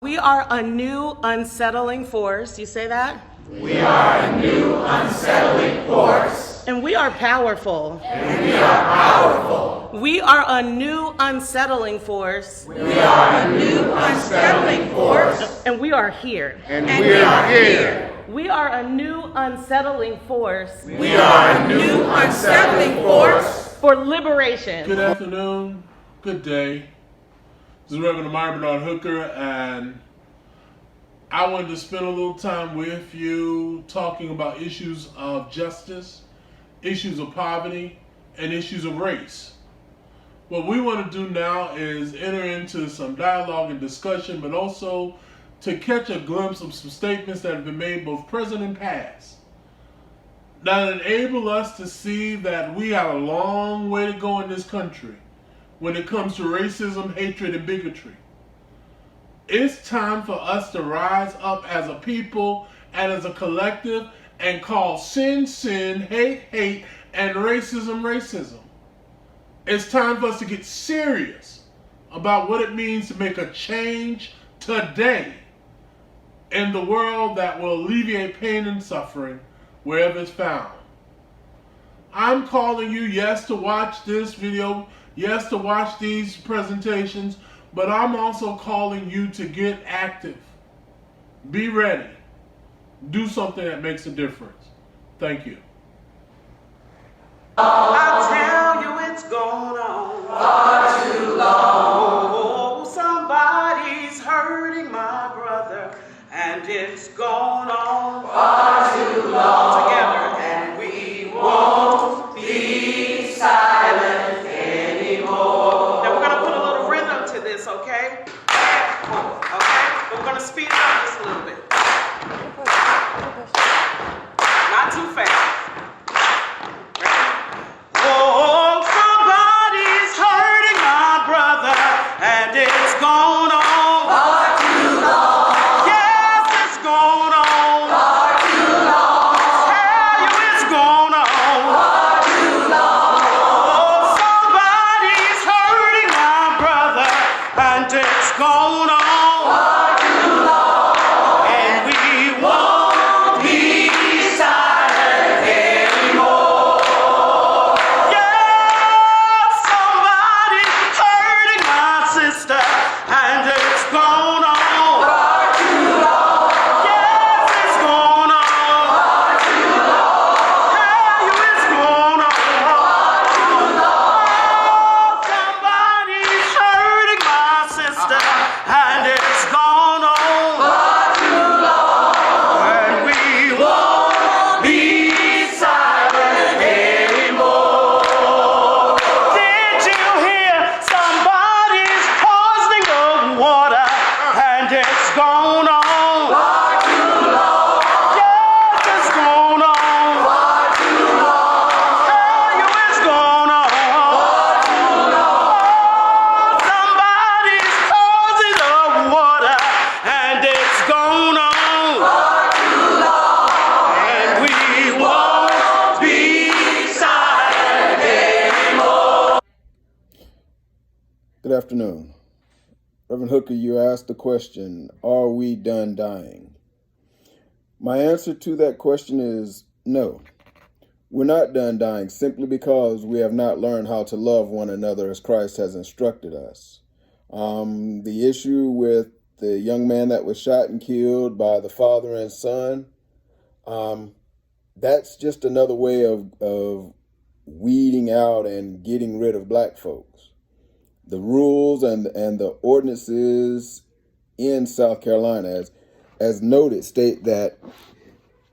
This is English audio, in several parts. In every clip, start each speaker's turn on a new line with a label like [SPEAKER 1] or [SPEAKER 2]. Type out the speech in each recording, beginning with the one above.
[SPEAKER 1] We are a new unsettling force. You say that?
[SPEAKER 2] We are a new unsettling force.
[SPEAKER 1] And we are powerful.
[SPEAKER 2] And we are powerful.
[SPEAKER 1] We are a new unsettling force.
[SPEAKER 2] We are a new unsettling force.
[SPEAKER 1] And we are here.
[SPEAKER 2] And we are here.
[SPEAKER 1] We are a new unsettling force.
[SPEAKER 2] We are a new unsettling force.
[SPEAKER 1] For liberation.
[SPEAKER 3] Good afternoon. Good day. This is Reverend Amari Bernard Hooker, and I wanted to spend a little time with you talking about issues of justice, issues of poverty, and issues of race. What we want to do now is enter into some dialogue and discussion, but also to catch a glimpse of some statements that have been made both present and past that enable us to see that we have a long way to go in this country when it comes to racism, hatred, and bigotry. It's time for us to rise up as a people and as a collective and call sin, sin, hate, hate, and racism, racism. It's time for us to get serious about what it means to make a change today in the world that will alleviate pain and suffering wherever it's found. I'm calling you, yes, to watch this video, yes, to watch these presentations, but I'm also calling you to get active. Be ready. Do something that makes a difference. Thank you.
[SPEAKER 4] I tell you it's gone on far too long. Oh, somebody's hurting my brother, and it's gone on far too long. Together, and we won't be silent anymore. Now we're gonna put a little rhythm to this, okay? Okay? But we're gonna speed it up just a little bit. Not too fast. Oh, somebody's hurting my brother, and it's gone on far too long. Yes, it's gone on far too long. Tell you it's gone on far too long. Oh, somebody's hurting my brother, and it's gone on far too long. And we won't be silent anymore. Somebody's hurting my sister, and it's gone on far too long. Yes, it's gone on far too long. Tell you it's gone on far too long. Somebody's hurting my sister, and it's gone on far too long. And we won't be silent anymore. Did you hear somebody's poisoning the water, and it's gone on far too long. Yes, it's gone on far too long. Tell you it's gone on far too long. Somebody's poisoning the water, and it's gone on far too long. And we won't be silent anymore.
[SPEAKER 5] Good afternoon. Reverend Hooker, you asked the question, are we done dying? My answer to that question is no. We're not done dying simply because we have not learned how to love one another as Christ has instructed us. The issue with the young man that was shot and killed by the father and son, that's just another way of weeding out and getting rid of black folks. The rules and the ordinances in South Carolina, as noted, state that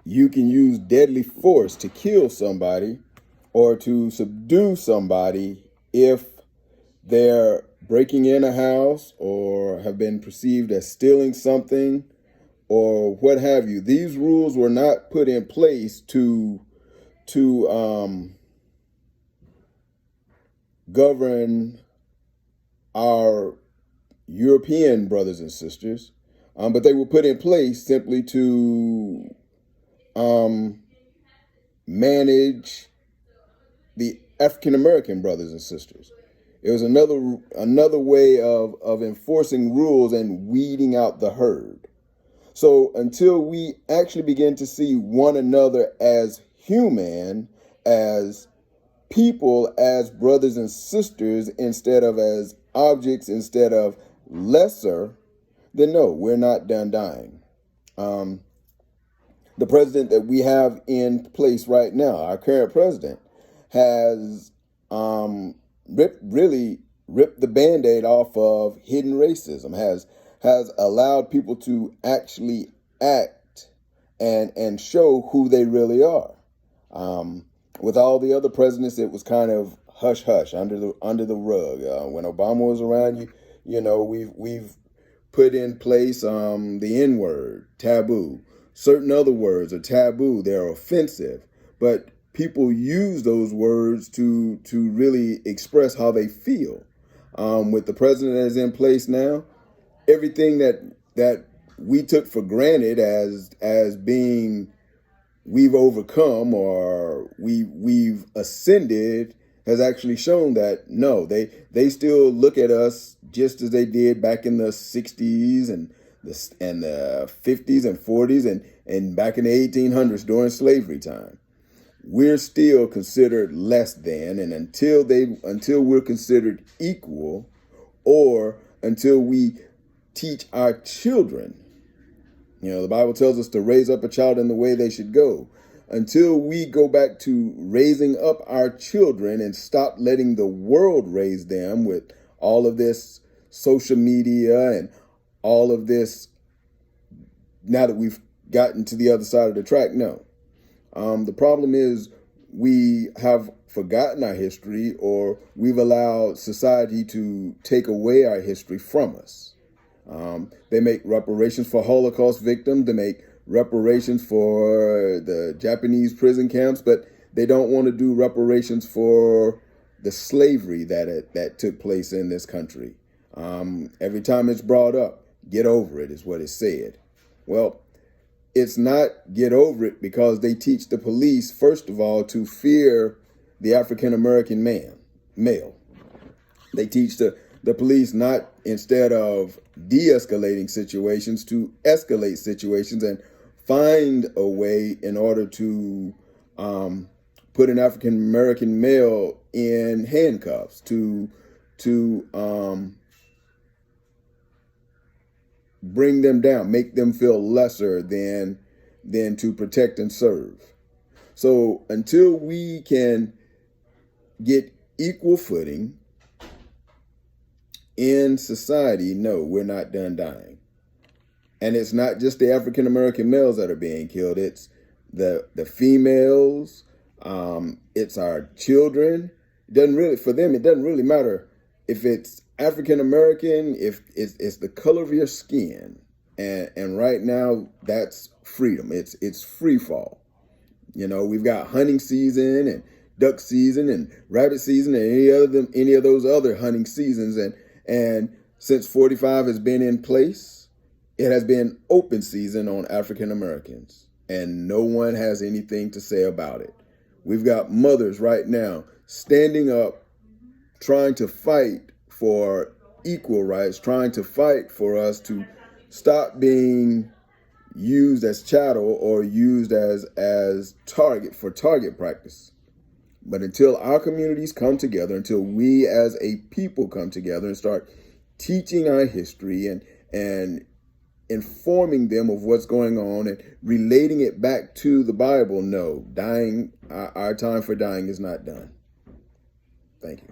[SPEAKER 5] you can use deadly force to kill somebody or to subdue somebody if they're breaking in a house or have been perceived as stealing something or what have you. These rules were not put in place to govern our European brothers and sisters, but they were put in place simply to manage the African American brothers and sisters. It was another way of enforcing rules and weeding out the herd. So until we actually begin to see one another as human, as people, as brothers and sisters, instead of as objects, instead of lesser, then no, we're not done dying. The president that we have in place right now, our current president, has really ripped the Band-Aid off of hidden racism, has allowed people to actually act and show who they really are. With all the other presidents, it was kind of hush hush under the rug. When Obama was around, we've put in place the N-word, taboo. Certain other words are taboo; they're offensive, but people use those words to really express how they feel. With the president that is in place now, everything that we took for granted as being we've overcome or we've ascended has actually shown that no, they still look at us just as they did back in the 60s and the 50s and 40s and back in the 1800s during slavery time. We're still considered less than, and until we're considered equal, or until we teach our children, the Bible tells us to raise up a child in the way they should go. Until we go back to raising up our children and stop letting the world raise them with all of this social media and all of this, now that we've gotten to the other side of the track, no. The problem is we have forgotten our history, or we've allowed society to take away our history from us. They make reparations for Holocaust victims. They make reparations for the Japanese prison camps, but they don't want to do reparations for the slavery that took place in this country. Every time it's brought up, get over it is what is said. Well, it's not get over it because they teach the police, first of all, to fear the African-American male. They teach the police not, instead of de-escalating situations, to escalate situations and find a way in order to put an African-American male in handcuffs, to bring them down, make them feel lesser than to protect and serve. So until we can get equal footing in society, no, we're not done dying. And it's not just the African-American males that are being killed. It's the females. It's our children. It doesn't really matter if it's African-American, if it's the color of your skin. And right now that's freedom. It's free fall. We've got hunting season and duck season and rabbit season and any of those other hunting seasons. And since 45 has been in place, it has been open season on African Americans, and no one has anything to say about it. We've got mothers right now standing up, trying to fight for equal rights, trying to fight for us to stop being used as chattel or used as target practice. But until our communities come together, until we as a people come together and start teaching our history and informing them of what's going on and relating it back to the Bible, no, our time for dying is not done. Thank you.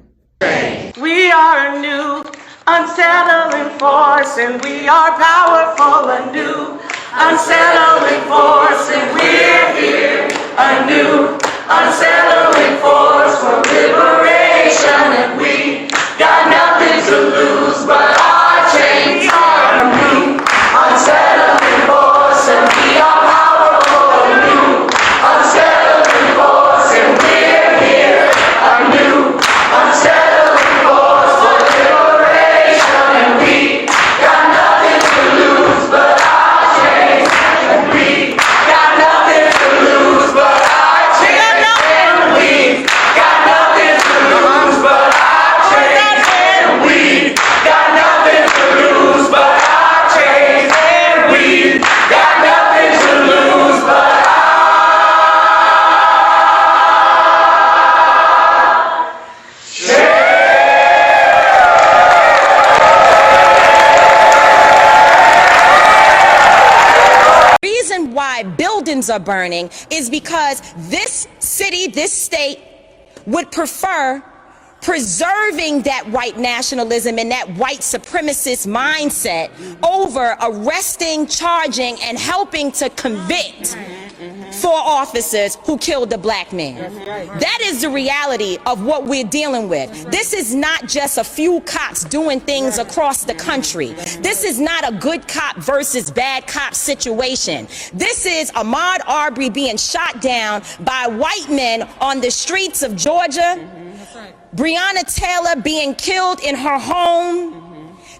[SPEAKER 4] We are a new, unsettling force, and we are powerful, a new, unsettling force, and we're here, a new, unsettling force for liberation, and we got nothing to lose but our chains are a new, unsettling force, and we are powerful, a new, unsettling force, and we're here, a new, unsettling force for liberation, and we got nothing to lose but our chains, and we got nothing to lose but our chains, and we got nothing to lose but our chains,
[SPEAKER 6] buildings are burning is because this city, this state, would prefer preserving that white nationalism and that white supremacist mindset over arresting, charging, and helping to convict 4 officers who killed a black man. That is the reality of what we're dealing with. This is not just a few cops doing things across the country. This is not a good cop versus bad cop situation. This is Ahmaud Arbery being shot down by white men on the streets of Georgia. Breonna Taylor being killed in her home.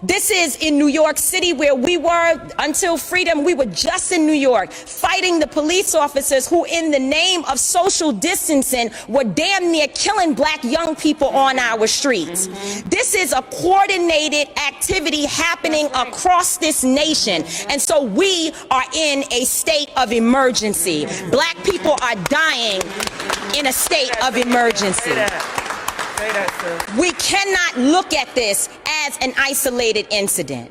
[SPEAKER 6] This is in New York City, where we were until freedom. We were just in New York fighting the police officers who, in the name of social distancing, were damn near killing black young people on our streets. This is a coordinated activity happening across this nation. And so we are in a state of emergency. Black people are dying in a state of emergency. We cannot look at this as an isolated incident.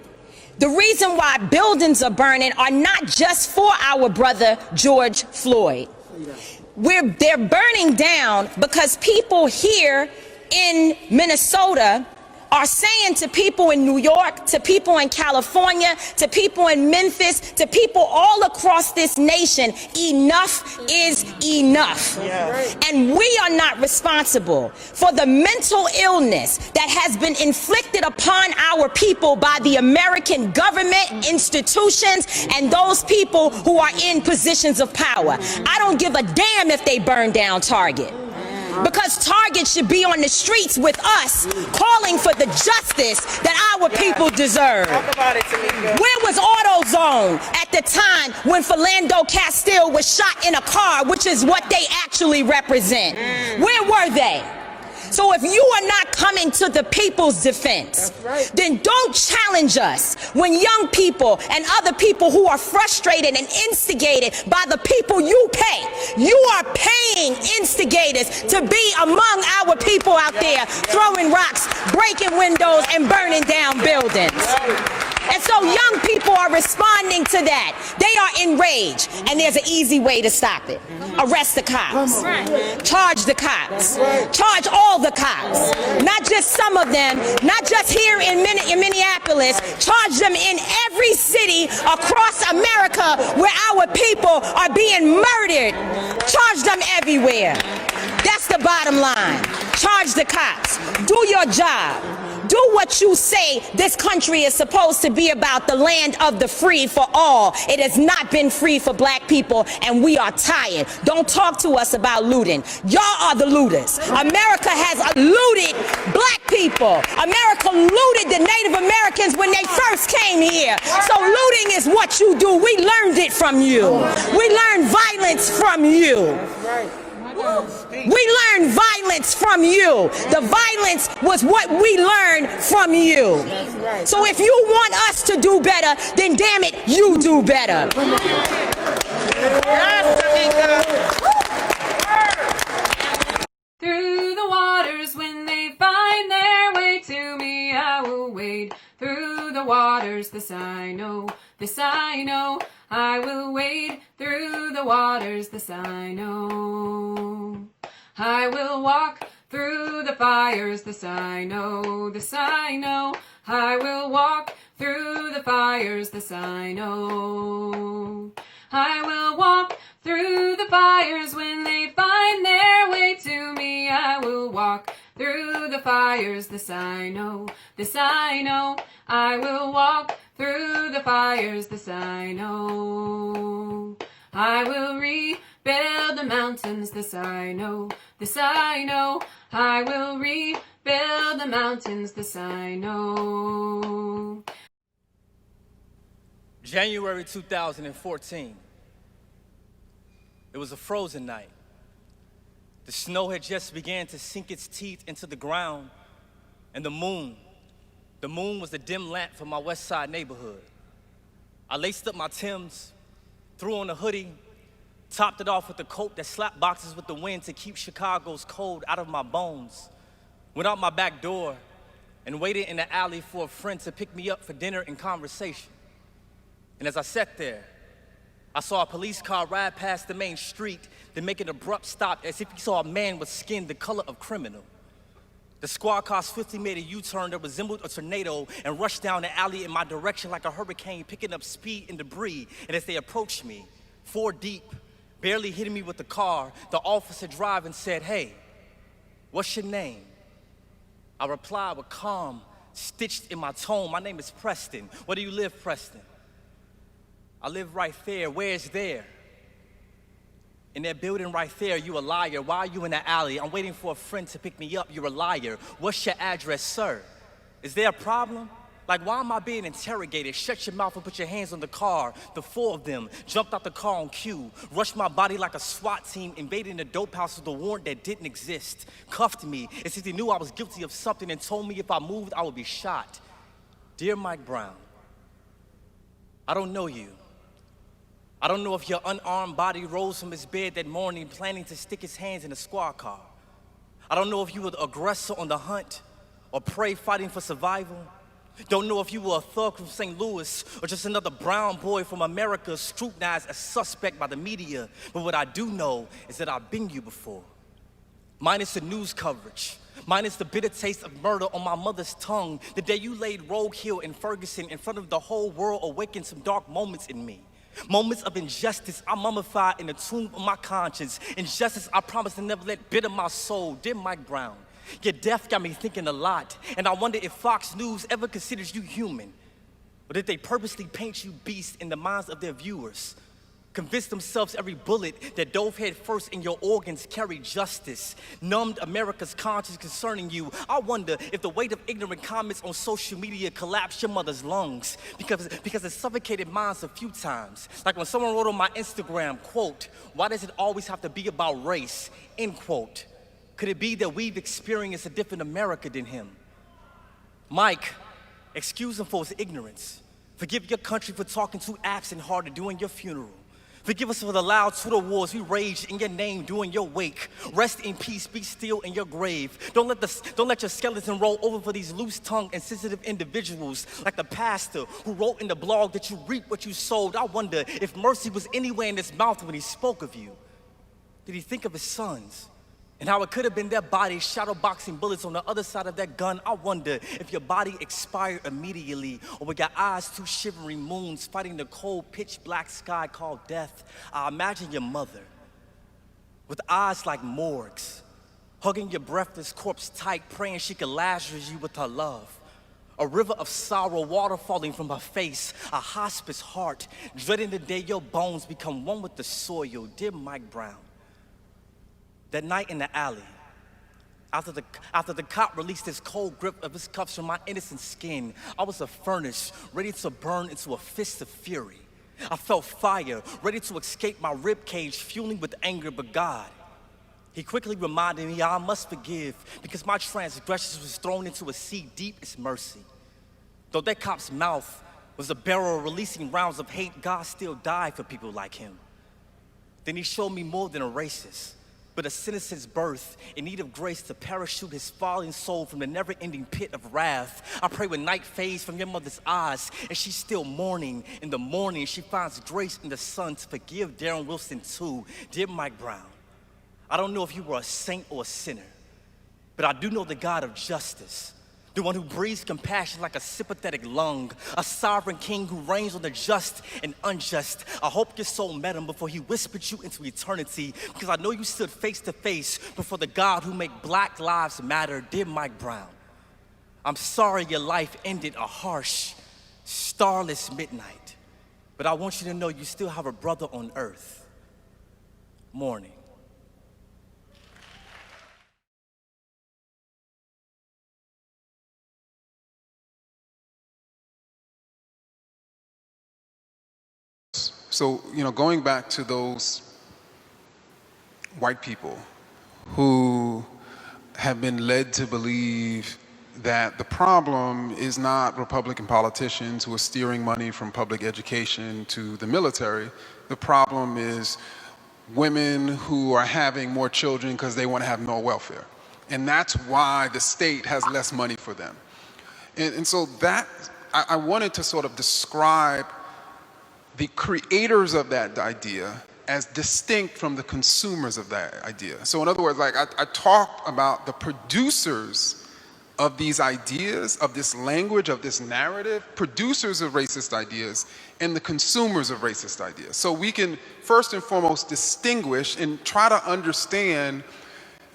[SPEAKER 6] The reason why buildings are burning are not just for our brother George Floyd. They're burning down because people here in Minnesota are saying to people in New York, to people in California, to people in Memphis, to people all across this nation, enough is enough. And we are not responsible for the mental illness that has been inflicted upon our people by the American government, institutions, and those people who are in positions of power. I don't give a damn if they burn down Target, because Target should be on the streets with us, calling for the justice that our people deserve.
[SPEAKER 2] Talk about it, Tamika.
[SPEAKER 6] Where was AutoZone at the time when Philando Castile was shot in a car, which is what they actually represent? Where were they? So if you are not coming to the people's defense, then don't challenge us when young people and other people who are frustrated and instigated by the people you pay. You are paying instigators to be among our people out there throwing rocks, breaking windows, and burning down buildings. And so young people are responding to that. They are enraged, and there's an easy way to stop it. Arrest the cops. Charge the cops. Charge all the cops. Not just some of them, not just here in Minneapolis. Charge them in every city across America where our people are being murdered. Charge them everywhere. That's the bottom line. Charge the cops. Do your job. Do what you say this country is supposed to be about, the land of the free for all. It has not been free for black people, and we are tired. Don't talk to us about looting. Y'all are the looters. America has looted black people. America looted the Native Americans when they first came here. So looting is what you do. We learned it from you. We learned violence from you. We learned violence from you. The violence was what we learned from you. So if you want us to do better, then damn it, you do better.
[SPEAKER 7] Through the waters, when they find their way to me, I will wade. Through the waters, this I know, this I know. I will wade through the waters, this I know. I will walk through the fires, this I know, this I know. I will walk through the fires, this I know. I will walk through the fires when they find their way to me. I will walk through the fires, this I know, this I know. I will walk through the fires, this I know. I will rebuild the mountains, this I know, this I know. I will rebuild the mountains, this I know.
[SPEAKER 8] January 2014. It was a frozen night. The snow had just began to sink its teeth into the ground, and the moon was the dim lamp for my West Side neighborhood. I laced up my Timbs, threw on a hoodie, topped it off with a coat that slapped boxes with the wind to keep Chicago's cold out of my bones, went out my back door, and waited in the alley for a friend to pick me up for dinner and conversation. And as I sat there, I saw a police car ride past the main street, then make an abrupt stop as if he saw a man with skin the color of criminal. The squad car swiftly made a U-turn that resembled a tornado and rushed down the alley in my direction like a hurricane, picking up speed and debris. And as they approached me, 4 deep, barely hitting me with the car, the officer driving said, "Hey, what's your name?" I replied with calm, stitched in my tone, "My name is Preston. Where do you live, Preston?" "I live right there." "Where's there?" "In that building right there." "You a liar. Why are you in the alley?" "I'm waiting for a friend to pick me up." "You're a liar. What's your address, sir?" "Is there a problem? Like, why am I being interrogated?" "Shut your mouth and put your hands on the car." The 4 of them jumped out the car on cue, rushed my body like a SWAT team, invading the dope house with a warrant that didn't exist, cuffed me as if they knew I was guilty of something and told me if I moved, I would be shot. Dear Mike Brown, I don't know you. I don't know if your unarmed body rose from his bed that morning planning to stick his hands in a squad car. I don't know if you were the aggressor on the hunt or prey fighting for survival. Don't know if you were a thug from St. Louis or just another brown boy from America scrutinized as suspect by the media. But what I do know is that I've been you before. Minus the news coverage, minus the bitter taste of murder on my mother's tongue, the day you laid Rogue Hill in Ferguson in front of the whole world awakened some dark moments in me. Moments of injustice I mummified in the tomb of my conscience. Injustice I promise to never let bitter my soul. Dear Mike Brown, your death got me thinking a lot, and I wonder if Fox News ever considers you human, or did they purposely paint you beast in the minds of their viewers? Convince themselves every bullet that dove head first in your organs carried justice, numbed America's conscience concerning you. I wonder if the weight of ignorant comments on social media collapsed your mother's lungs because it suffocated minds a few times. Like when someone wrote on my Instagram, quote, "Why does it always have to be about race?" End quote. Could it be that we've experienced a different America than him? Mike, excuse him for his ignorance. Forgive your country for talking too absent-hearted during your funeral. Forgive us for the loud Twitter wars we raged in your name during your wake. Rest in peace, be still in your grave. Don't let your skeleton roll over for these loose-tongued and sensitive individuals like the pastor who wrote in the blog that you reap what you sowed. I wonder if mercy was anywhere in his mouth when he spoke of you. Did he think of his sons? And how it could have been their bodies shadowboxing bullets on the other side of that gun. I wonder if your body expired immediately, or with your eyes 2 shivering moons fighting the cold pitch black sky called death. I imagine your mother with eyes like morgues, hugging your breathless corpse tight, praying she could Lazarus you with her love. A river of sorrow, water falling from her face, a hospice heart, dreading the day your bones become one with the soil. Dear Mike Brown, that night in the alley, after the cop released his cold grip of his cuffs from my innocent skin, I was a furnace ready to burn into a fist of fury. I felt fire, ready to escape my ribcage, fueling with anger, but God, he quickly reminded me I must forgive because my transgressions was thrown into a sea deep as mercy. Though that cop's mouth was a barrel releasing rounds of hate, God still died for people like him. Then he showed me more than a racist, but a citizen's birth in need of grace to parachute his falling soul from the never-ending pit of wrath. I pray when night fades from your mother's eyes and she's still mourning, in the morning she finds grace in the sun to forgive Darren Wilson too. Dear Mike Brown, I don't know if you were a saint or a sinner, but I do know the God of justice, the one who breathes compassion like a sympathetic lung, a sovereign king who reigns on the just and unjust. I hope your soul met him before he whispered you into eternity, because I know you stood face to face before the God who made Black lives matter. Dear Mike Brown, I'm sorry your life ended a harsh, starless midnight, but I want you to know you still have a brother on earth. Mourning.
[SPEAKER 9] So, going back to those white people who have been led to believe that the problem is not Republican politicians who are steering money from public education to the military. The problem is women who are having more children because they want to have more welfare. And that's why the state has less money for them. And so that, I wanted to sort of describe the creators of that idea as distinct from the consumers of that idea. So in other words, like I talked about the producers of these ideas, of this language, of this narrative, producers of racist ideas, and the consumers of racist ideas. So we can first and foremost distinguish and try to understand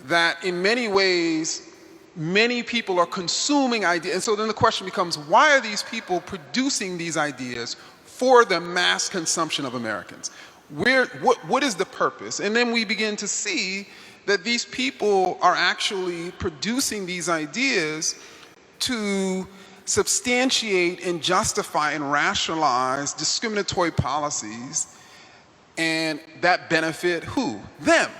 [SPEAKER 9] that in many ways, many people are consuming ideas. And so then the question becomes, why are these people producing these ideas for the mass consumption of Americans? What is the purpose? And then we begin to see that these people are actually producing these ideas to substantiate and justify and rationalize discriminatory policies, and that benefit who? Them.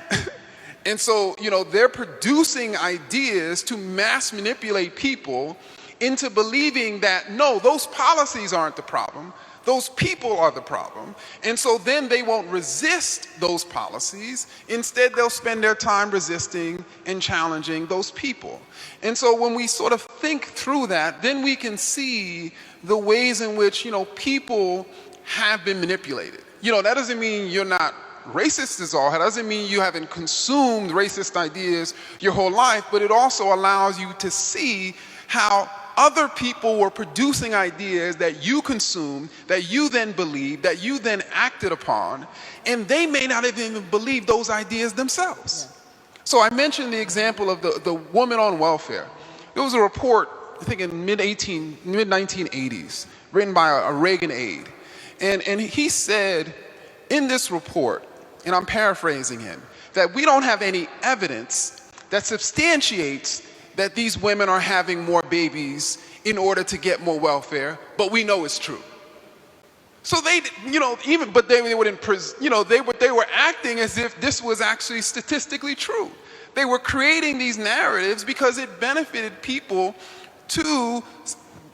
[SPEAKER 9] And so, you know, they're producing ideas to mass manipulate people into believing that, no, those policies aren't the problem. Those people are the problem. And so then they won't resist those policies. Instead, they'll spend their time resisting and challenging those people. And so when we sort of think through that, then we can see the ways in which, you know, people have been manipulated. You know, that doesn't mean you're not racist is all. That doesn't mean you haven't consumed racist ideas your whole life, but it also allows you to see how other people were producing ideas that you consumed, that you then believed, that you then acted upon, and they may not even believe those ideas themselves. Yeah. So I mentioned the example of the woman on welfare. There was a report, I think in mid-1980s, written by a Reagan aide. And he said in this report, and I'm paraphrasing him, that we don't have any evidence that substantiates that these women are having more babies in order to get more welfare, but we know it's true. So they, you know, but they wouldn't, you know, they were acting as if this was actually statistically true. They were creating these narratives because it benefited people to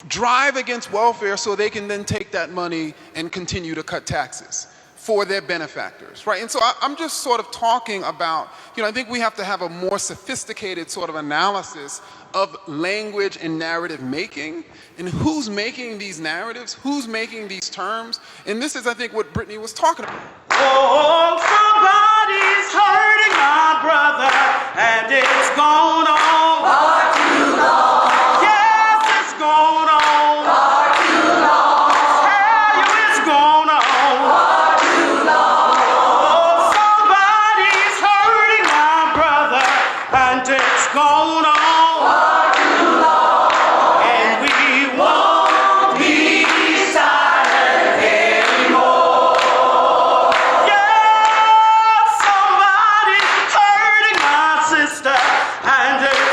[SPEAKER 9] drive against welfare so they can then take that money and continue to cut taxes for their benefactors, right? And so I'm just sort of talking about, you know, I think we have to have a more sophisticated sort of analysis of language and narrative making, and who's making these narratives, who's making these terms, and this is, I think, what Brittany was talking about.
[SPEAKER 4] Oh, somebody's hurting my brother, and it's gone on far too long. Yes, it's gone on far too long. Tell you it's gone on far too long. Oh, somebody's hurting my brother, and it's gone on far too long. And we won't be silent anymore. Yeah, somebody's hurting my sister, and it's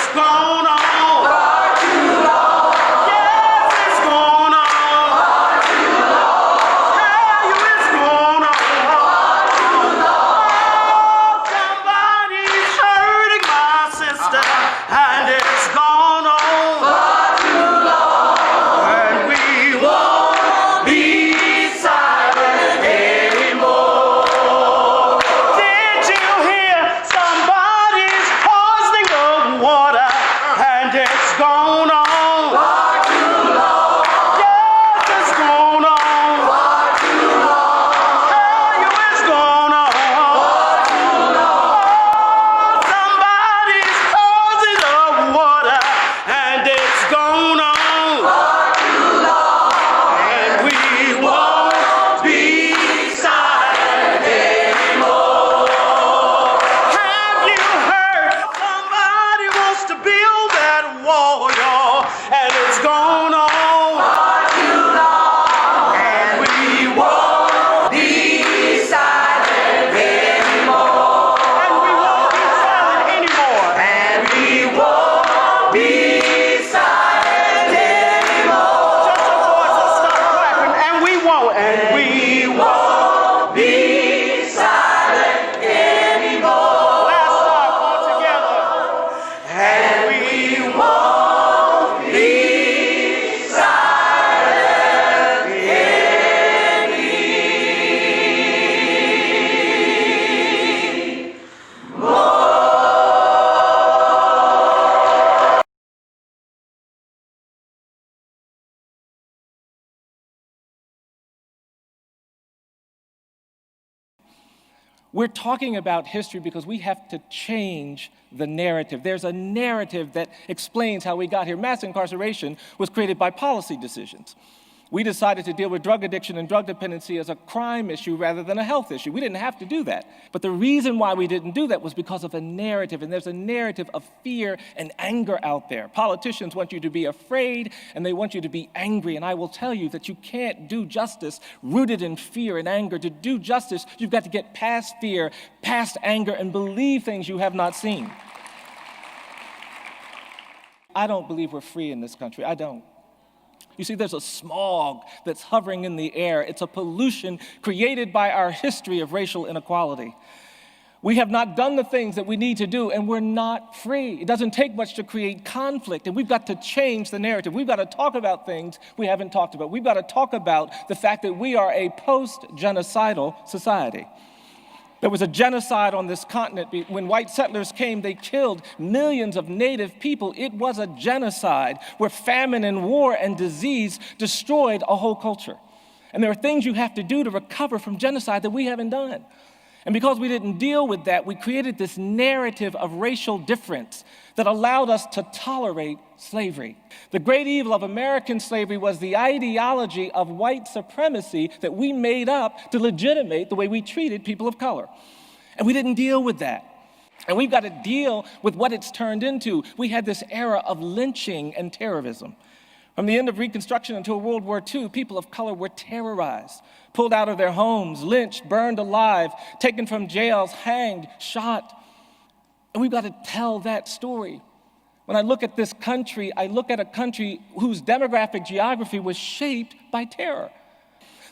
[SPEAKER 10] We're talking about history because we have to change the narrative. There's a narrative that explains how we got here. Mass incarceration was created by policy decisions. We decided to deal with drug addiction and drug dependency as a crime issue rather than a health issue. We didn't have to do that. But the reason why we didn't do that was because of a narrative, and there's a narrative of fear and anger out there. Politicians want you to be afraid, and they want you to be angry, and I will tell you that you can't do justice rooted in fear and anger. To do justice, you've got to get past fear, past anger, and believe things you have not seen. I don't believe we're free in this country. I don't. You see, there's a smog that's hovering in the air. It's a pollution created by our history of racial inequality. We have not done the things that we need to do, and we're not free. It doesn't take much to create conflict, and we've got to change the narrative. We've got to talk about things we haven't talked about. We've got to talk about the fact that we are a post-genocidal society. There was a genocide on this continent. When white settlers came, they killed millions of native people. It was a genocide where famine and war and disease destroyed a whole culture. And there are things you have to do to recover from genocide that we haven't done. And because we didn't deal with that, we created this narrative of racial difference that allowed us to tolerate slavery. The great evil of American slavery was the ideology of white supremacy that we made up to legitimate the way we treated people of color. And we didn't deal with that. And we've got to deal with what it's turned into. We had this era of lynching and terrorism. From the end of Reconstruction until World War II, people of color were terrorized, pulled out of their homes, lynched, burned alive, taken from jails, hanged, shot. And we've got to tell that story. When I look at this country, I look at a country whose demographic geography was shaped by terror.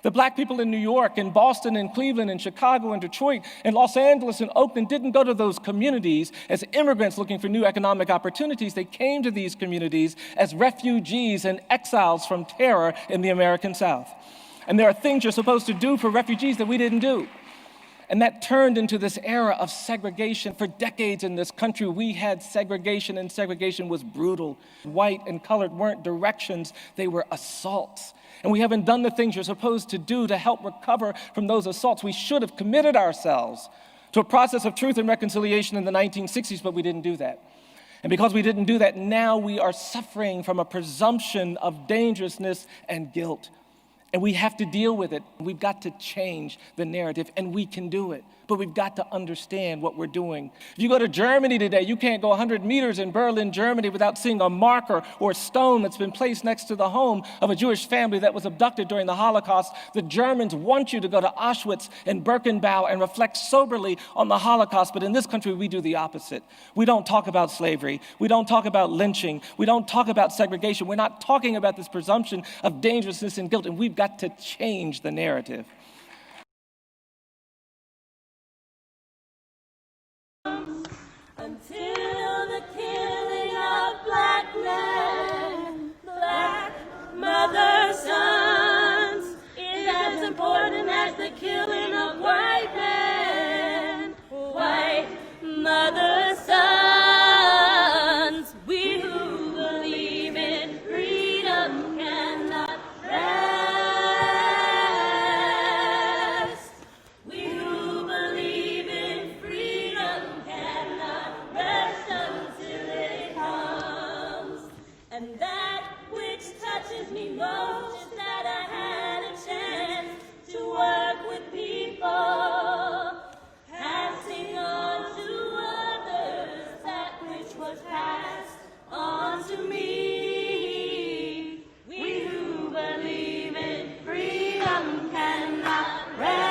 [SPEAKER 10] The black people in New York, in Boston, in Cleveland, in Chicago, in Detroit, in Los Angeles, and Oakland didn't go to those communities as immigrants looking for new economic opportunities. They came to these communities as refugees and exiles from terror in the American South. And there are things you're supposed to do for refugees that we didn't do. And that turned into this era of segregation. For decades in this country, we had segregation, and segregation was brutal. White and colored weren't directions, they were assaults. And we haven't done the things you're supposed to do to help recover from those assaults. We should have committed ourselves to a process of truth and reconciliation in the 1960s, but we didn't do that. And because we didn't do that, now we are suffering from a presumption of dangerousness and guilt. And we have to deal with it. We've got to change the narrative, and we can do it. But we've got to understand what we're doing. If you go to Germany today, you can't go 100 meters in Berlin, Germany, without seeing a marker or a stone that's been placed next to the home of a Jewish family that was abducted during the Holocaust. The Germans want you to go to Auschwitz and Birkenau and reflect soberly on the Holocaust. But in this country, we do the opposite. We don't talk about slavery. We don't talk about lynching. We don't talk about segregation. We're not talking about this presumption of dangerousness and guilt, and we've got to change the narrative.
[SPEAKER 2] Until the killing of black men, black mother sons is as important as the killing of white men, white mother sons. We who believe in freedom cannot rest. We who believe in freedom cannot rest until it comes. And that which touches me most is that I had a chance to work with people, passing on to others that which was passed on to me. We who believe in freedom cannot rest.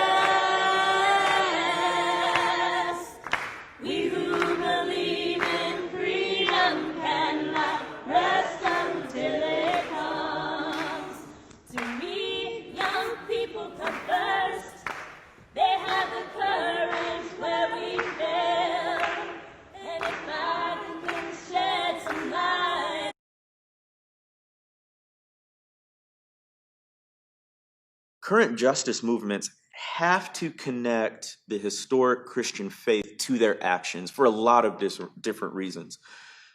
[SPEAKER 2] We who believe in freedom cannot rest until it comes. To me, young people come first. They have the courage where we fail. And if I can shed some light.
[SPEAKER 4] Current justice movements have to connect the historic Christian faith to their actions for a lot of different reasons.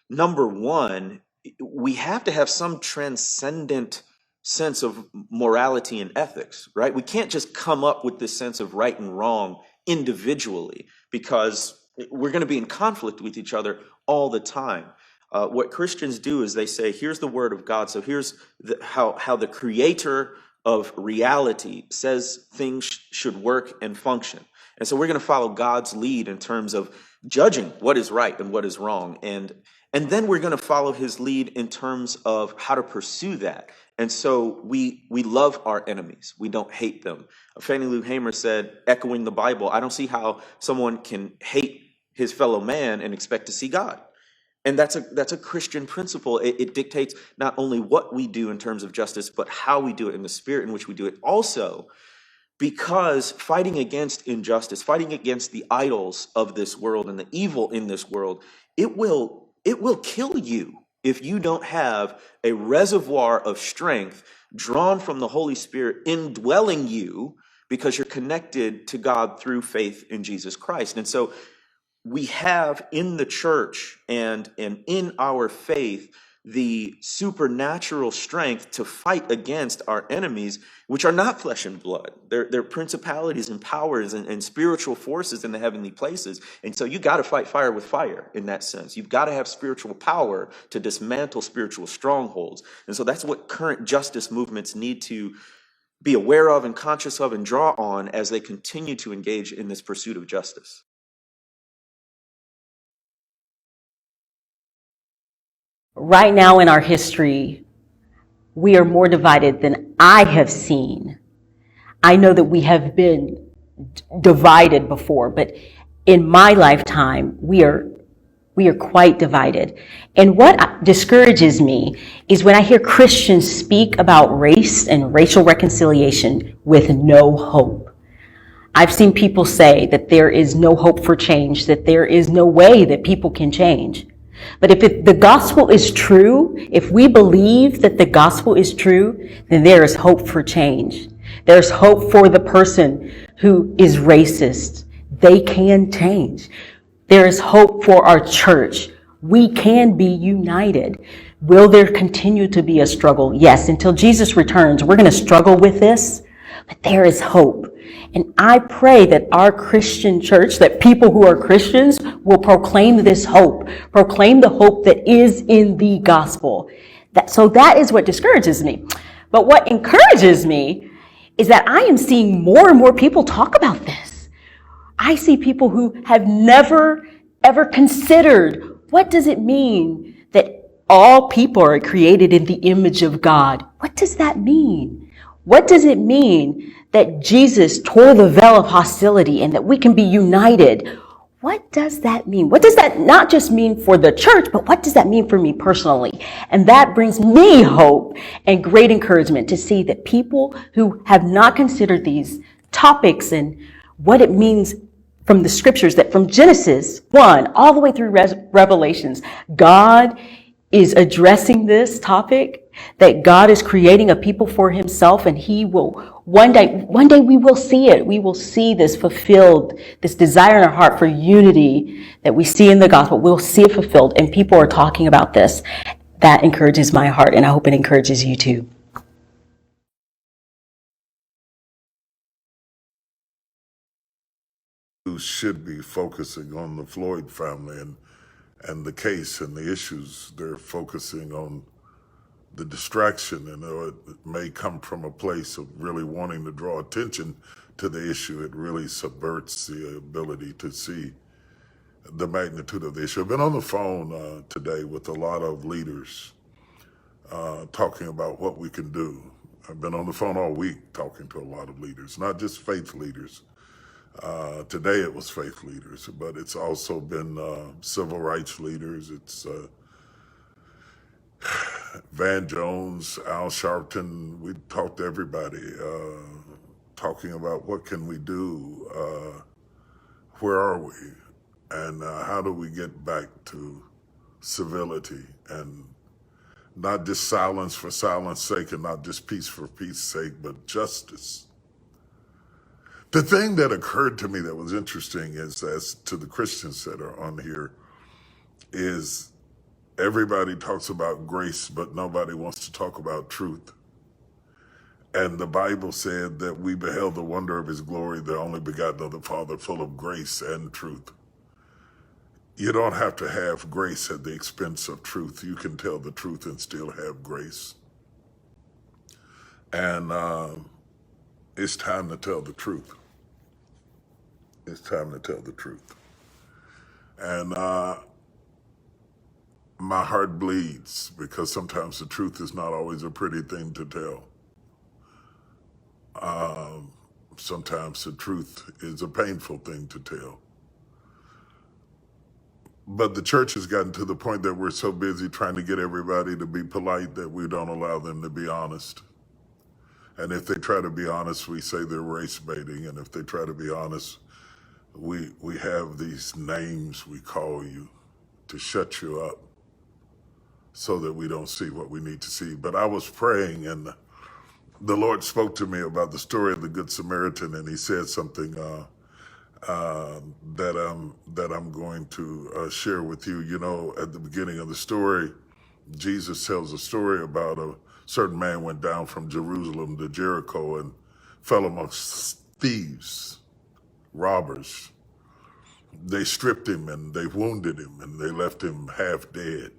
[SPEAKER 4] Number one, we have to have some transcendent sense of morality and ethics, right? We can't just come up with this sense of right and wrong individually, because we're going to be in conflict with each other all the time. What Christians do is they say, here's the word of God. So here's how the creator of reality says things should work and function. And so we're going to follow God's lead in terms of judging what is right and what is wrong. And then we're going to follow his lead in terms of how to pursue that. And so we love our enemies. We don't hate them. Fannie Lou Hamer said, echoing the Bible, I don't see how someone can hate his fellow man and expect to see God. And that's a Christian principle. It dictates not only what we do in terms of justice, but how we do it, in the spirit in which we do it. Also, because fighting against injustice, fighting against the idols of this world and the evil in this world, it will kill you if you don't have a reservoir of strength drawn from the Holy Spirit indwelling you, because you're connected to God through faith in Jesus Christ. And so we have in the church and in our faith the supernatural strength to fight against our enemies, which are not flesh and blood. They're principalities and powers and spiritual forces in the heavenly places. And so you got to fight fire with fire in that sense. You've got to have spiritual power to dismantle spiritual strongholds. And so that's what current justice movements need to be aware of and conscious of and draw on as they continue to engage in this pursuit of justice.
[SPEAKER 11] Right now in our history, we are more divided than I have seen. I know that we have been divided before, but in my lifetime, we are quite divided. And what discourages me is when I hear Christians speak about race and racial reconciliation with no hope. I've seen people say that there is no hope for change, that there is no way that people can change. But if the gospel is true, if we believe that the gospel is true, then there is hope for change. There's hope for the person who is racist. They can change. There is hope for our church. We can be united. Will there continue to be a struggle? Yes, until Jesus returns, we're going to struggle with this, but there is hope. And I pray that our Christian church, that people who are Christians will proclaim this hope, proclaim the hope that is in the gospel. So that is what discourages me. But what encourages me is that I am seeing more and more people talk about this. I see people who have never, ever considered, what does it mean that all people are created in the image of God? What does that mean? What does it mean that Jesus tore the veil of hostility and that we can be united? What does that mean? What does that not just mean for the church, but what does that mean for me personally? And that brings me hope and great encouragement to see that people who have not considered these topics and what it means from the scriptures, that from Genesis 1 all the way through Revelations, God is addressing this topic, that God is creating a people for himself, and he will one day we will see it. We will see this fulfilled, this desire in our heart for unity that we see in the gospel. We'll see it fulfilled, and people are talking about this. That encourages my heart, and I hope it encourages you too.
[SPEAKER 12] Who should be focusing on the Floyd family and the case and the issues. They're focusing on the distraction, and it may come from a place of really wanting to draw attention to the issue. It really subverts the ability to see the magnitude of the issue. I've been on the phone today with a lot of leaders talking about what we can do. I've been on the phone all week talking to a lot of leaders, not just faith leaders. Today it was faith leaders, but it's also been civil rights leaders. It's Van Jones, Al Sharpton. We talked to everybody, talking about what can we do, where are we, and how do we get back to civility and not just silence for silence sake and not just peace for peace sake, but justice. The thing that occurred to me that was interesting is, as to the Christians that are on here, is everybody talks about grace, but nobody wants to talk about truth. And the Bible said that we beheld the wonder of his glory, the only begotten of the Father, full of grace and truth. You don't have to have grace at the expense of truth. You can tell the truth and still have grace. And it's time to tell the truth. It's time to tell the truth. And my heart bleeds because sometimes the truth is not always a pretty thing to tell. Sometimes the truth is a painful thing to tell. But the church has gotten to the point that we're so busy trying to get everybody to be polite that we don't allow them to be honest. And if they try to be honest, we say they're race baiting. And if they try to be honest, we have these names we call you to shut you up so that we don't see what we need to see. But I was praying, and the Lord spoke to me about the story of the Good Samaritan, and he said something that I'm going to share with you. You know, at the beginning of the story, Jesus tells a story about a certain man went down from Jerusalem to Jericho and fell amongst thieves, robbers. They stripped him and they wounded him and they left him half dead.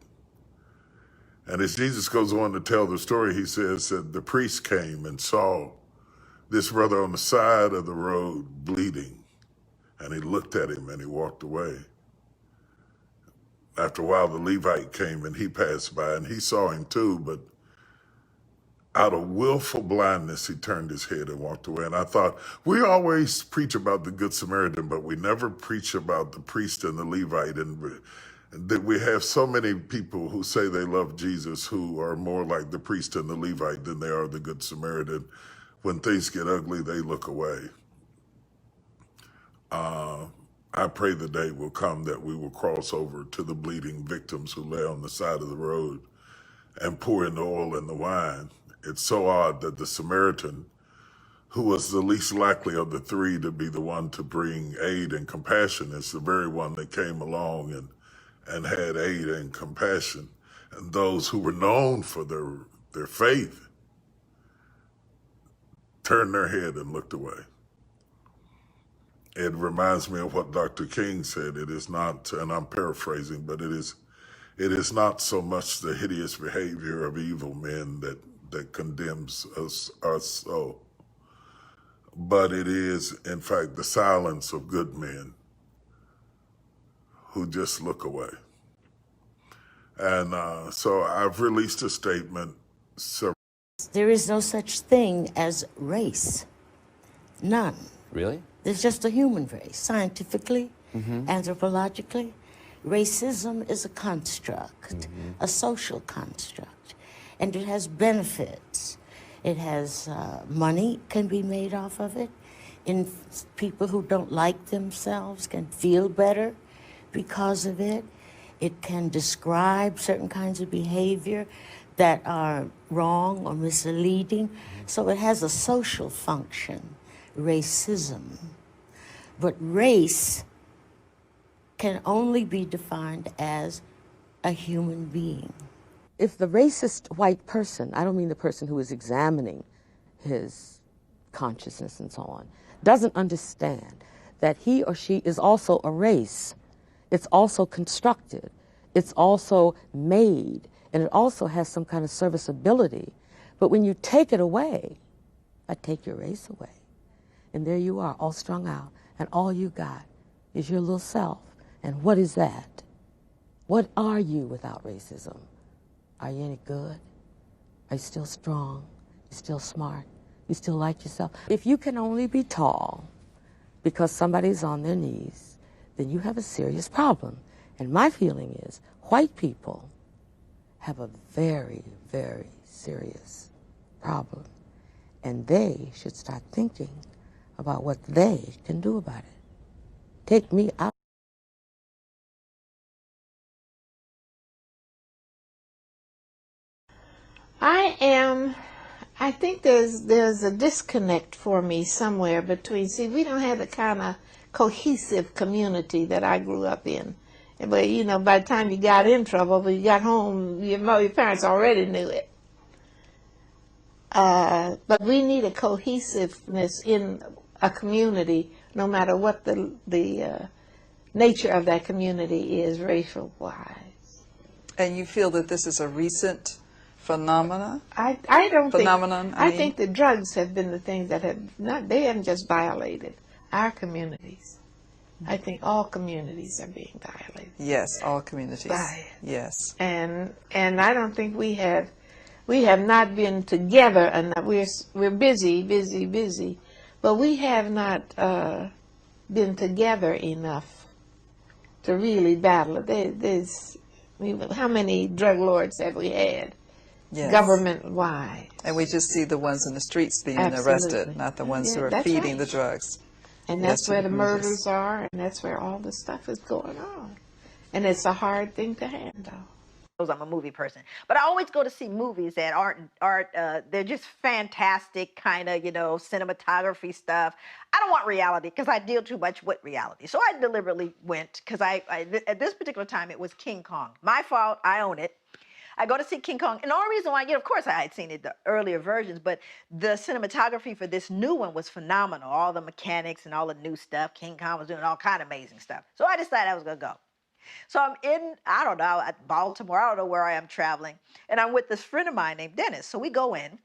[SPEAKER 12] And as Jesus goes on to tell the story, he says that the priest came and saw this brother on the side of the road bleeding. And he looked at him and he walked away. After a while, the Levite came and he passed by and he saw him too, but out of willful blindness, he turned his head and walked away. And I thought, we always preach about the Good Samaritan, but we never preach about the priest and the Levite. And that we have so many people who say they love Jesus who are more like the priest and the Levite than they are the Good Samaritan. When things get ugly, they look away. I pray the day will come that we will cross over to the bleeding victims who lay on the side of the road and pour in the oil and the wine. It's so odd that the Samaritan, who was the least likely of the three to be the one to bring aid and compassion, is the very one that came along and had aid and compassion. And those who were known for their faith turned their head and looked away. It reminds me of what Dr. King said. It is not, and I'm paraphrasing, but it is not so much the hideous behavior of evil men that condemns us so, but it is, in fact, the silence of good men who just look away. And so I've released a statement.
[SPEAKER 13] There is no such thing as race. None.
[SPEAKER 14] Really?
[SPEAKER 13] There's just a human race. Scientifically, anthropologically, racism is a construct, a social construct, and it has benefits. It has money can be made off of it. And people who don't like themselves can feel better because of it. It can describe certain kinds of behavior that are wrong or misleading. So it has a social function, racism. But race can only be defined as a human being.
[SPEAKER 15] If the racist white person, I don't mean the person who is examining his consciousness and so on, doesn't understand that he or she is also a race. It's also constructed. It's also made. And it also has some kind of serviceability. But when you take it away, I take your race away. And there you are, all strung out. And all you got is your little self. And what is that? What are you without racism? Are you any good? Are you still strong? You still smart? You still like yourself? If you can only be tall because somebody's on their knees, then you have a serious problem. And my feeling is white people have a very, very serious problem. And they should start thinking about what they can do about it. Take me out.
[SPEAKER 16] I think there's a disconnect for me somewhere between, see, we don't have the kind of cohesive community that I grew up in. But, you know, by the time you got in trouble, when you got home, your parents already knew it. But we need a cohesiveness in a community, no matter what the nature of that community is, racial-wise.
[SPEAKER 14] And you feel that this is a recent phenomenon?
[SPEAKER 16] I think the drugs have been the things that have not, they haven't just violated our communities. I think all communities are being violated.
[SPEAKER 14] Yes, all communities.
[SPEAKER 16] By it.
[SPEAKER 14] Yes.
[SPEAKER 16] And I don't think we have not been together enough. We're busy, but we have not been together enough to really battle it. How many drug lords have we had? Yes. Government-wide.
[SPEAKER 14] And we just see the ones in the streets being
[SPEAKER 16] Absolutely.
[SPEAKER 14] Arrested, not the ones who are feeding the drugs.
[SPEAKER 16] And that's where the murders are, and that's where all the stuff is going on. And it's a hard thing to handle.
[SPEAKER 17] I'm a movie person, but I always go to see movies that aren't they're just fantastic kind of, cinematography stuff. I don't want reality because I deal too much with reality. So I deliberately went because at this particular time it was King Kong. My fault, I own it. I go to see King Kong, and the only reason why, of course I had seen it, the earlier versions, but the cinematography for this new one was phenomenal. All the mechanics and all the new stuff. King Kong was doing all kind of amazing stuff. So I decided I was going to go. So I'm in, I don't know, at Baltimore, I don't know where I am traveling, and I'm with this friend of mine named Dennis. So we go in.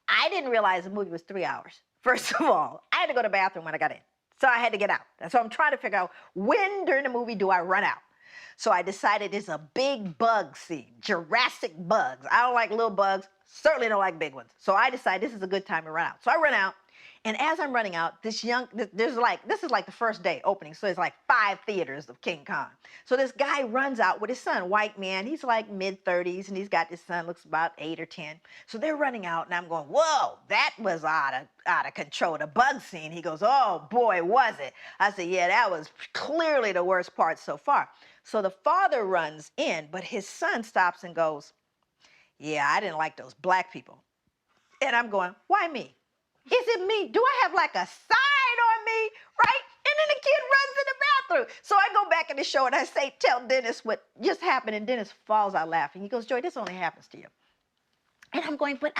[SPEAKER 17] I didn't realize the movie was 3 hours. First of all, I had to go to the bathroom when I got in. So I had to get out. So I'm trying to figure out when during the movie do I run out. So I decided it's a big bug scene, Jurassic bugs. I don't like little bugs, certainly don't like big ones. So I decided this is a good time to run out. So I run out, and as I'm running out, this is like the first day opening, so it's like 5 theaters of King Kong. So this guy runs out with his son, white man, he's like mid-30s, and he's got this son, looks about 8 or 10. So they're running out, and I'm going, whoa, that was out of control, the bug scene. He goes, oh boy, was it. I said, yeah, that was clearly the worst part so far. So the father runs in, but his son stops and goes, yeah, I didn't like those black people. And I'm going, why me? Is it me? Do I have like a sign on me, right? And then the kid runs in the bathroom. So I go back in the show and I tell Dennis what just happened, and Dennis falls out laughing. He goes, Joy, this only happens to you. And I'm going, but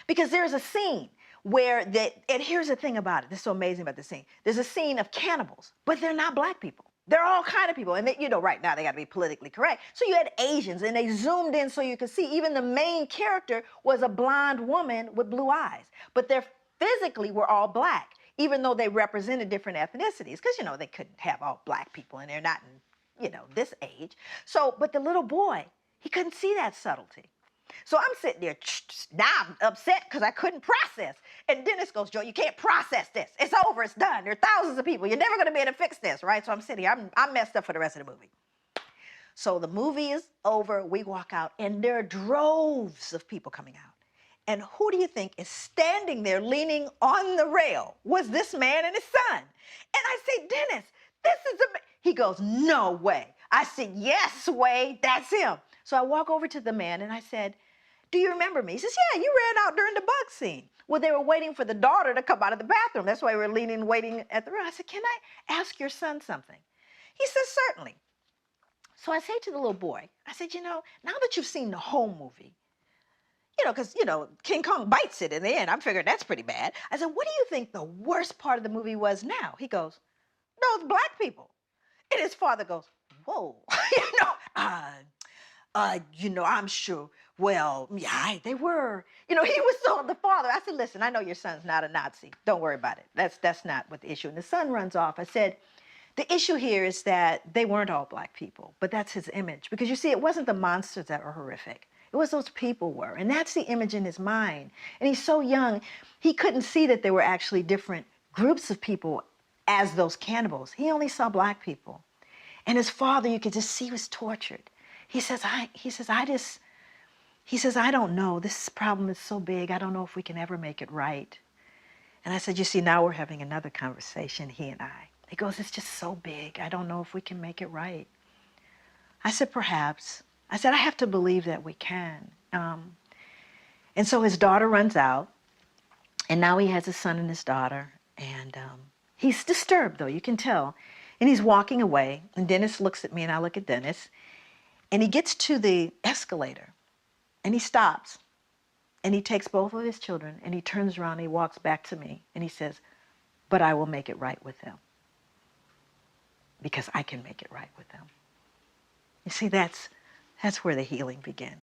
[SPEAKER 17] because there's a scene where and here's the thing about it, this is so amazing about the scene. There's a scene of cannibals, but they're not black people. They're all kind of people. And right now they got to be politically correct. So you had Asians, and they zoomed in so you could see even the main character was a blonde woman with blue eyes. But they physically were all black, even though they represented different ethnicities. Because, they couldn't have all black people, and they're not in, this age. So, but the little boy, he couldn't see that subtlety. So I'm sitting there, now I'm upset because I couldn't process. And Dennis goes, Joe, you can't process this. It's over, it's done. There are thousands of people. You're never going to be able to fix this, right? So I'm sitting here, I'm messed up for the rest of the movie. So the movie is over, we walk out, and there are droves of people coming out. And who do you think is standing there leaning on the rail? Was this man and his son. And I say, Dennis, this is He goes, no way. I said, yes, Wade, that's him. So I walk over to the man and I said, do you remember me? He says, yeah, you ran out during the bug scene. Well, they were waiting for the daughter to come out of the bathroom. That's why we were waiting at the room. I said, can I ask your son something? He says, certainly. So I say to the little boy, I said, now that you've seen the whole movie, because, King Kong bites it in the end. I'm figuring that's pretty bad. I said, what do you think the worst part of the movie was now? He goes, those black people. And his father goes, whoa, I'm sure, well, yeah, they were. He was so the father. I said, listen, I know your son's not a Nazi. Don't worry about it. That's not what the issue. And the son runs off. I said, the issue here is that they weren't all black people, but that's his image. Because you see, it wasn't the monsters that were horrific. It was those people were. And that's the image in his mind. And he's so young, he couldn't see that there were actually different groups of people as those cannibals. He only saw black people. And his father, you could just see, was tortured. He says, I don't know. This problem is so big. I don't know if we can ever make it right. And I said, you see, now we're having another conversation, he and I. He goes, it's just so big. I don't know if we can make it right. I said, perhaps. I said, I have to believe that we can. And so his daughter runs out, and now he has a son and his daughter, and he's disturbed, though, you can tell. And he's walking away, and Dennis looks at me, and I look at Dennis, and he gets to the escalator, and he stops, And he takes both of his children and he turns around and he walks back to me and he says, but I will make it right with them because I can make it right with them. You see, that's where the healing began.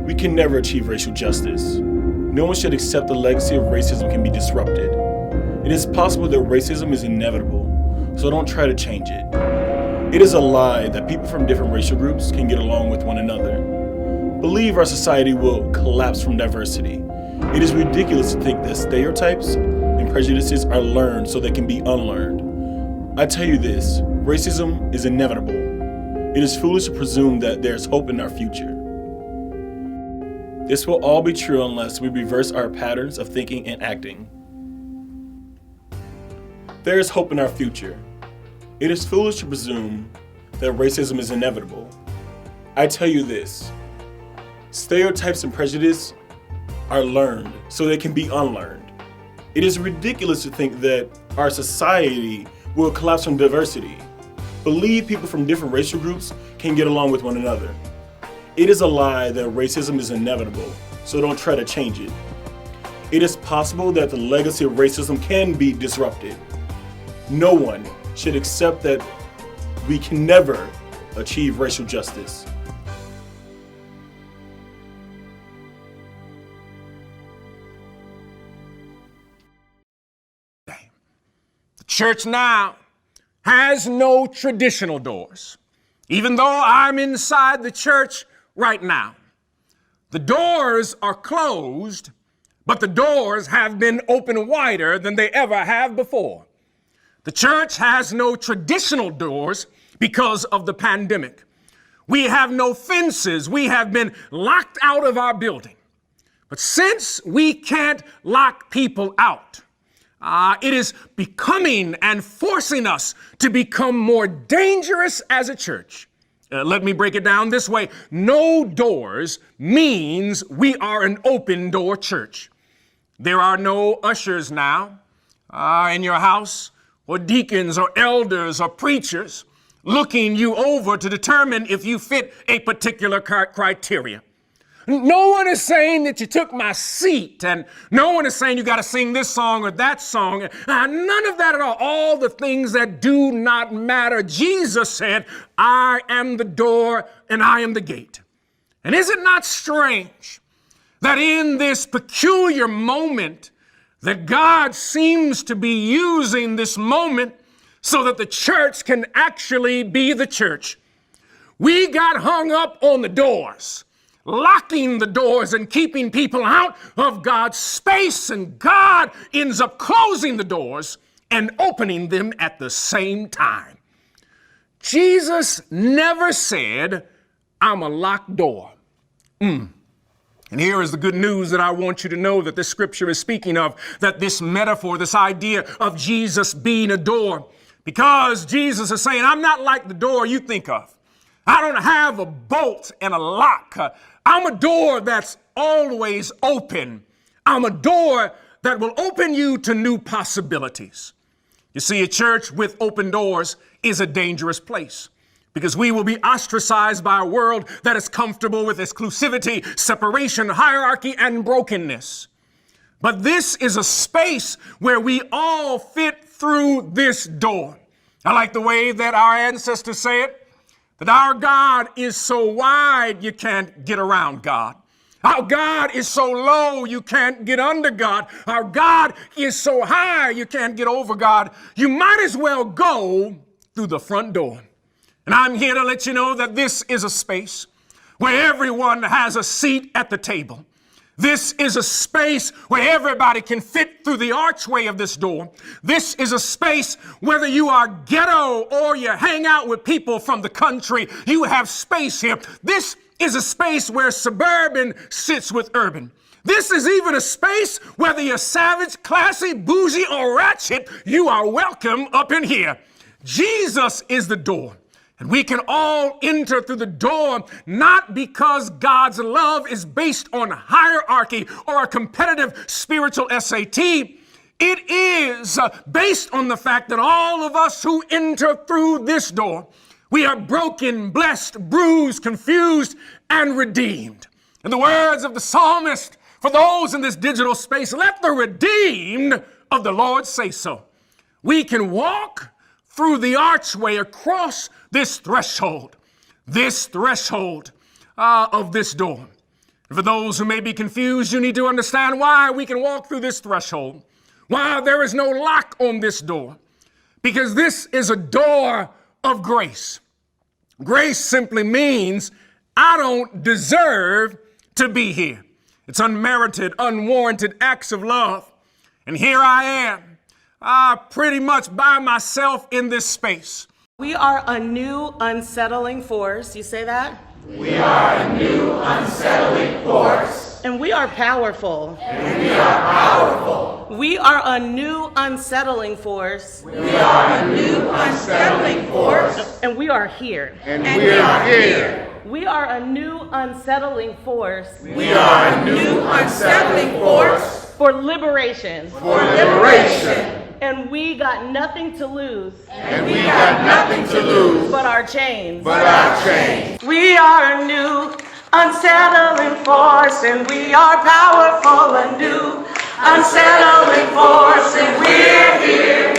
[SPEAKER 18] We can never achieve racial justice. No one should accept the legacy of racism can be disrupted. It is possible that racism is inevitable, so don't try to change it. It is a lie that people from different racial groups can get along with one another. Believe our society will collapse from diversity. It is ridiculous to think that stereotypes and prejudices are learned so they can be unlearned. I tell you this, racism is inevitable. It is foolish to presume that there's hope in our future. This will all be true unless we reverse our patterns of thinking and acting. There is hope in our future. It is foolish to presume that racism is inevitable. I tell you this, stereotypes and prejudice are learned so they can be unlearned. It is ridiculous to think that our society will collapse from diversity. Believe people from different racial groups can get along with one another. It is a lie that racism is inevitable, so don't try to change it. It is possible that the legacy of racism can be disrupted. No one should accept that we can never achieve racial justice.
[SPEAKER 19] The church now has no traditional doors, even though I'm inside the church right now. The doors are closed, but the doors have been opened wider than they ever have before. The church has no traditional doors because of the pandemic. We have no fences. We have been locked out of our building. But since we can't lock people out, it is becoming and forcing us to become more dangerous as a church. Let me break it down this way. No doors means we are an open door church. There are no ushers now in your house, or deacons or elders or preachers looking you over to determine if you fit a particular criteria. No one is saying that you took my seat, and no one is saying you got to sing this song or that song. None of that at all. All the things that do not matter. Jesus said, I am the door and I am the gate. And is it not strange that in this peculiar moment that God seems to be using this moment so that the church can actually be the church? We got hung up on the doors, locking the doors and keeping people out of God's space, and God ends up closing the doors and opening them at the same time. Jesus never said, I'm a locked door. And here is the good news that I want you to know that this scripture is speaking of, that this metaphor, this idea of Jesus being a door, because Jesus is saying, I'm not like the door you think of. I don't have a bolt and a lock. I'm a door that's always open. I'm a door that will open you to new possibilities. You see, a church with open doors is a dangerous place, because we will be ostracized by a world that is comfortable with exclusivity, separation, hierarchy, and brokenness. But this is a space where we all fit through this door. I like the way that our ancestors say it, that our God is so wide you can't get around God. Our God is so low you can't get under God. Our God is so high you can't get over God. You might as well go through the front door. And I'm here to let you know that this is a space where everyone has a seat at the table. This is a space where everybody can fit through the archway of this door. This is a space, whether you are ghetto or you hang out with people from the country, you have space here. This is a space where suburban sits with urban. This is even a space, whether you're savage, classy, bougie, or ratchet, you are welcome up in here. Jesus is the door. And we can all enter through the door, not because God's love is based on hierarchy or a competitive spiritual SAT. It is based on the fact that all of us who enter through this door We are broken, blessed, bruised, confused, and redeemed. In the words of the psalmist, for those in this digital space, let the redeemed of the Lord say so. We can walk through the archway across this threshold of this door. And for those who may be confused, you need to understand why we can walk through this threshold, why there is no lock on this door, because this is a door of grace. Grace simply means I don't deserve to be here. It's unmerited, unwarranted acts of love. And here I am, pretty much by myself in this space.
[SPEAKER 1] We are a new unsettling force. You say that?
[SPEAKER 4] We are a new unsettling force.
[SPEAKER 1] And we are powerful.
[SPEAKER 4] And we are powerful.
[SPEAKER 1] We are a new unsettling force.
[SPEAKER 4] We are a new unsettling force.
[SPEAKER 1] And we are here.
[SPEAKER 4] And we are here.
[SPEAKER 1] We are a new unsettling force.
[SPEAKER 4] We are a new unsettling force.
[SPEAKER 1] For liberation.
[SPEAKER 4] For liberation.
[SPEAKER 1] And we got nothing to lose.
[SPEAKER 4] And we got nothing to lose.
[SPEAKER 1] But our chains.
[SPEAKER 4] But our chains.
[SPEAKER 1] We are a new unsettling force, and we are powerful. A new unsettling force, and we're here.